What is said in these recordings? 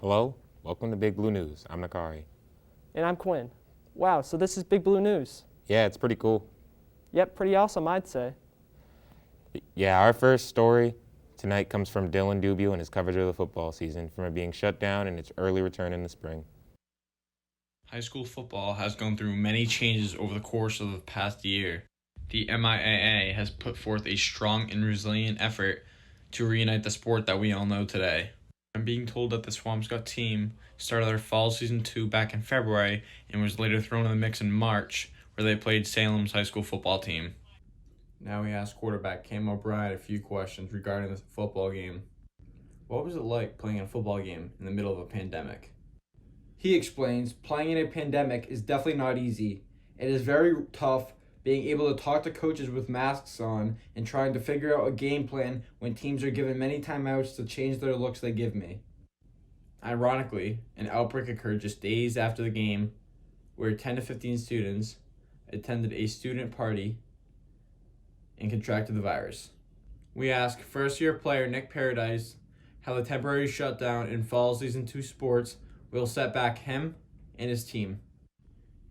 Hello, welcome to Big Blue News. I'm Nakari. And I'm Quinn. Wow, so this is Big Blue News. Yeah, it's pretty cool. Yep, pretty awesome, I'd say. Yeah, our first story tonight comes from Dylan Dubio and his coverage of the football season, from it being shut down and its early return in the spring. High school football has gone through many changes over the course of the past year. The MIAA has put forth a strong and resilient effort to reunite the sport that we all know today. I'm being told that the Swampscott team started their fall season 2 back in February and was later thrown in the mix in March, where they played Salem's high school football team. Now we asked quarterback Cam O'Brien a few questions regarding the football game. What was it like playing a football game in the middle of a pandemic? He explains, playing in a pandemic is definitely not easy. It is very tough being able to talk to coaches with masks on and trying to figure out a game plan when teams are given many timeouts to change their looks they give me. Ironically, an outbreak occurred just days after the game where 10 to 15 students attended a student party and contracted the virus. We asked first-year player Nick Paradise how the temporary shutdown in fall season 2 sports will set back him and his team.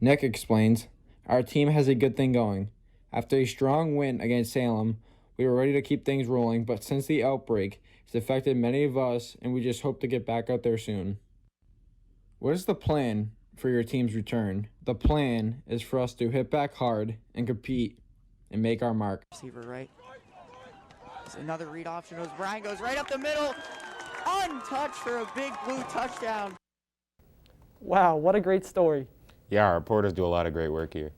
Nick explains, our team has a good thing going. After a strong win against Salem, we were ready to keep things rolling, but since the outbreak, it's affected many of us, and we just hope to get back out there soon. What is the plan for your team's return? The plan is for us to hit back hard and compete and make our mark. Receiver right. It's another read option. Brian goes right up the middle, untouched for a big blue touchdown. Wow, what a great story. Yeah, our reporters do a lot of great work here.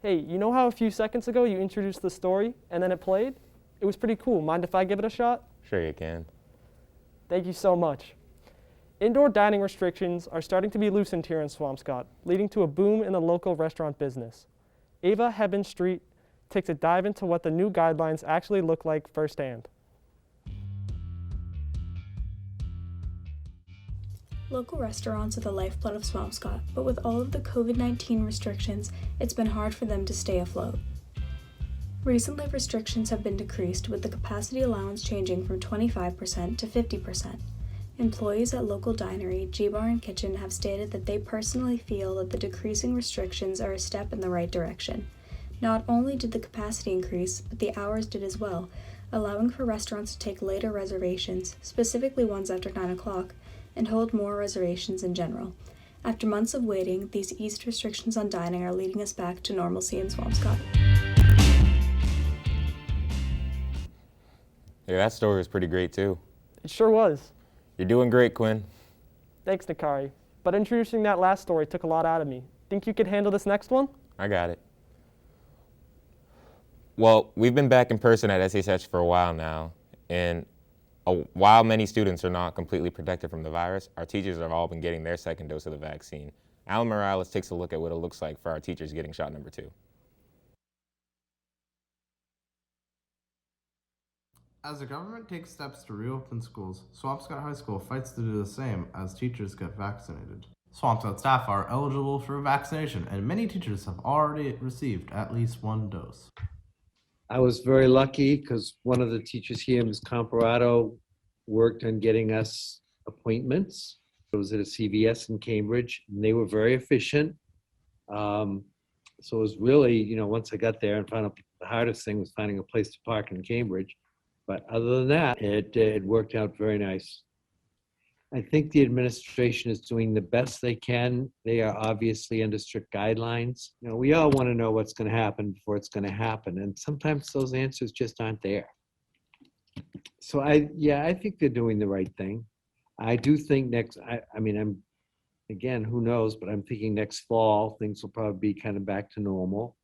Hey, you know how a few seconds ago you introduced the story and then it played? It was pretty cool. Mind if I give it a shot? Sure you can. Thank you so much. Indoor dining restrictions are starting to be loosened here in Swampscott, leading to a boom in the local restaurant business. Ava Hebben Street takes a dive into what the new guidelines actually look like firsthand. Local restaurants are the lifeblood of Swampscott, but with all of the COVID-19 restrictions, it's been hard for them to stay afloat. Recently, restrictions have been decreased, with the capacity allowance changing from 25% to 50%. Employees at local dinery, G-Bar and Kitchen have stated that they personally feel that the decreasing restrictions are a step in the right direction. Not only did the capacity increase, but the hours did as well, allowing for restaurants to take later reservations, specifically ones after 9 o'clock, and hold more reservations in general. After months of waiting, these eased restrictions on dining are leading us back to normalcy in Swampscott. Yeah, that story was pretty great too. It sure was. You're doing great, Quinn. Thanks, Nakari. But introducing that last story took a lot out of me. Think you could handle this next one? I got it. Well, we've been back in person at SHH for a while now, and while many students are not completely protected from the virus, our teachers have all been getting their second dose of the vaccine. Alan Morales takes a look at what it looks like for our teachers getting shot number 2. As the government takes steps to reopen schools, Swampscott High School fights to do the same as teachers get vaccinated. Swampscott staff are eligible for vaccination, and many teachers have already received at least one dose. I was very lucky because one of the teachers here, Ms. Comparado, worked on getting us appointments. It was at a CVS in Cambridge, and they were very efficient. So it was really, once I got there and found out the hardest thing was finding a place to park in Cambridge. But other than that, it worked out very nice. I think the administration is doing the best they can. They are obviously under strict guidelines. We all want to know what's going to happen before it's going to happen. And sometimes those answers just aren't there. So I think they're doing the right thing. I do think again, who knows, but I'm thinking next fall, things will probably be kind of back to normal.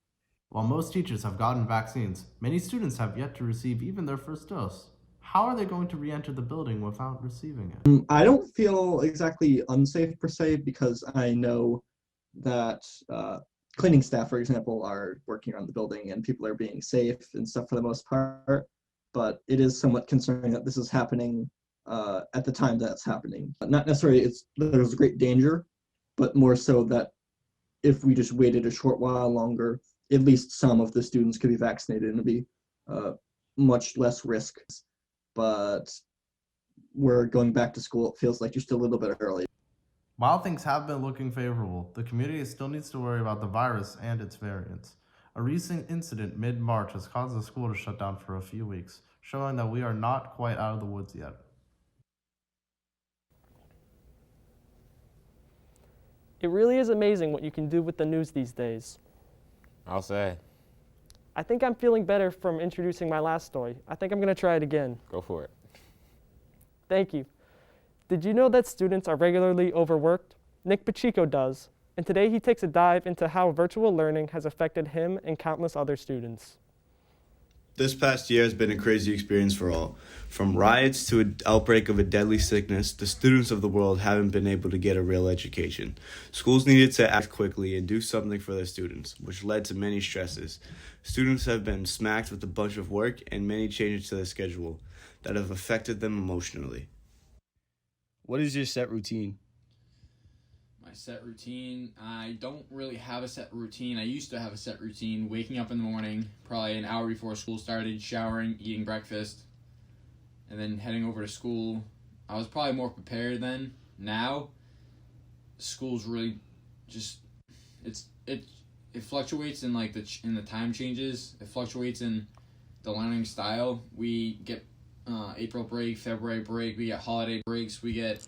While most teachers have gotten vaccines, many students have yet to receive even their first dose. How are they going to re-enter the building without receiving it? I don't feel exactly unsafe per se, because I know that cleaning staff, for example, are working around the building and people are being safe and stuff for the most part. But it is somewhat concerning that this is happening at the time that it's happening. Not necessarily there's a great danger, but more so that if we just waited a short while longer, at least some of the students could be vaccinated and it'd be much less risk. But we're going back to school, it feels like just a little bit early. While things have been looking favorable, the community still needs to worry about the virus and its variants. A recent incident mid-March has caused the school to shut down for a few weeks, showing that we are not quite out of the woods yet. It really is amazing what you can do with the news these days. I'll say. I think I'm feeling better from introducing my last story. I think I'm going to try it again. Go for it. Thank you. Did you know that students are regularly overworked? Nick Pacheco does, and today he takes a dive into how virtual learning has affected him and countless other students. This past year has been a crazy experience for all. From riots to an outbreak of a deadly sickness, the students of the world haven't been able to get a real education. Schools needed to act quickly and do something for their students, which led to many stresses. Students have been smacked with a bunch of work and many changes to their schedule that have affected them emotionally. What is your set routine? My set routine, I don't really have a set routine. I used to have a set routine, waking up in the morning, probably an hour before school started, showering, eating breakfast, and then heading over to school. I was probably more prepared then. Now, school's really just, it fluctuates in like in the time changes. It fluctuates in the learning style. We get April break, February break, we get holiday breaks, we get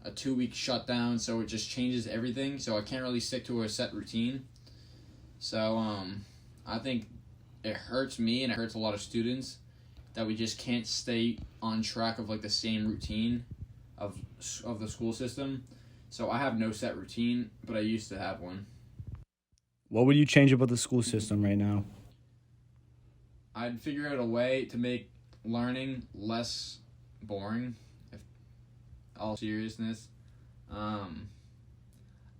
a 2-week shutdown, so it just changes everything, so I can't really stick to a set routine. So I think it hurts me and it hurts a lot of students that we just can't stay on track of like the same routine of the school system. So I have no set routine, but I used to have one. What would you change about the school system right now? I'd figure out a way to make learning less boring, if all seriousness.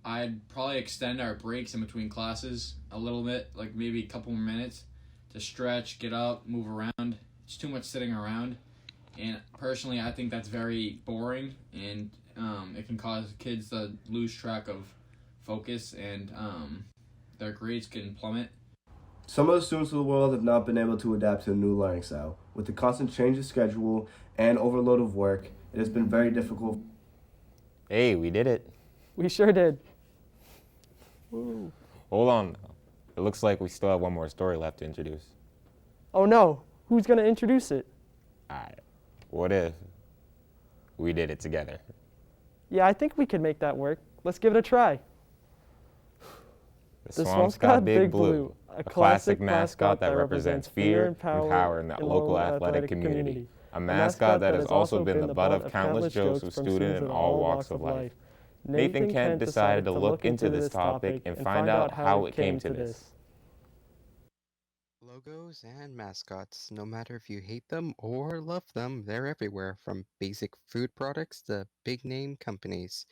I'd probably extend our breaks in between classes a little bit, like maybe a couple more minutes to stretch, get up, move around. It's too much sitting around, and personally I think that's very boring, and it can cause kids to lose track of focus, and their grades can plummet. Some of the students of the world have not been able to adapt to a new learning style. With the constant change of schedule and overload of work, it has been very difficult. Hey, we did it. We sure did. Woo. Hold on. It looks like we still have one more story left to introduce. Oh no, who's going to introduce it? All right. What if we did it together? Yeah, I think we could make that work. Let's give it a try. The Swampscott Big Blue, a classic mascot that represents fear and power in the local athletic community. A mascot that has also been the butt of countless jokes with students in all walks of life. Nathan Kent decided to look into this topic and find out how it came to this. Logos and mascots, no matter if you hate them or love them, they're everywhere, from basic food products to big name companies.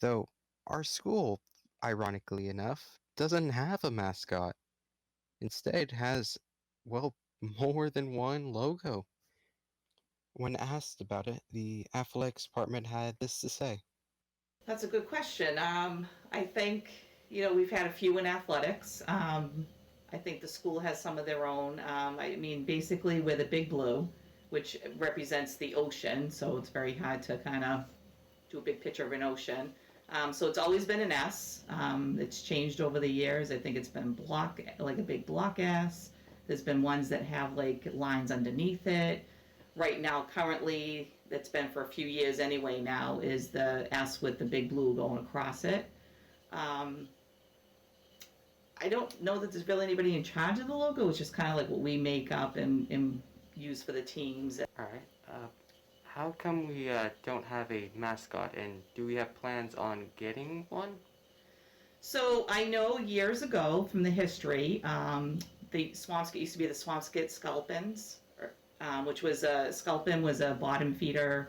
Though our school, ironically enough, doesn't have a mascot. Instead has, well, more than one logo. When asked about it, the athletics department had this to say. That's a good question. I think, we've had a few in athletics. I think the school has some of their own. I mean, basically we're the Big Blue, which represents the ocean, so it's very hard to kind of do a big picture of an ocean. So it's always been an S. It's changed over the years. I think it's been like a big block S. There's been ones that have like lines underneath it. Right now, currently, it's been for a few years anyway now, is the S with the big blue going across it. I don't know that there's really anybody in charge of the logo. It's just kind of like what we make up and use for the teams. All right. How come we don't have a mascot, and do we have plans on getting one? So I know years ago from the history, the Swampscott used to be the Swampscott Sculpins, which was a sculpin was a bottom feeder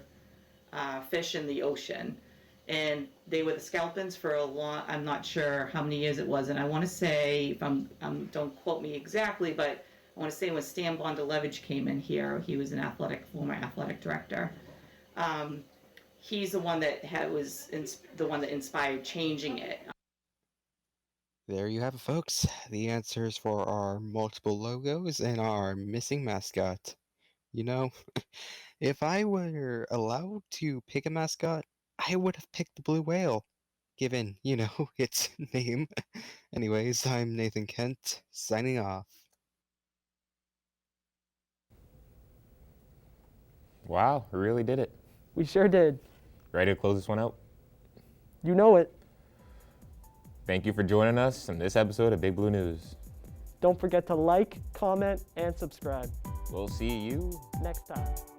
fish in the ocean, and they were the sculpins for a long. I'm not sure how many years it was, and I want to say, if don't quote me exactly, but I want to say when Stan Bondalevich came in here, he was former athletic director. He's the one that the one that inspired changing it. There you have it, folks. The answers for our multiple logos and our missing mascot. If I were allowed to pick a mascot, I would have picked the blue whale, given, its name. Anyways, I'm Nathan Kent, signing off. Wow, we really did it. We sure did. Ready to close this one out? You know it. Thank you for joining us in this episode of Big Blue News. Don't forget to like, comment, and subscribe. We'll see you next time.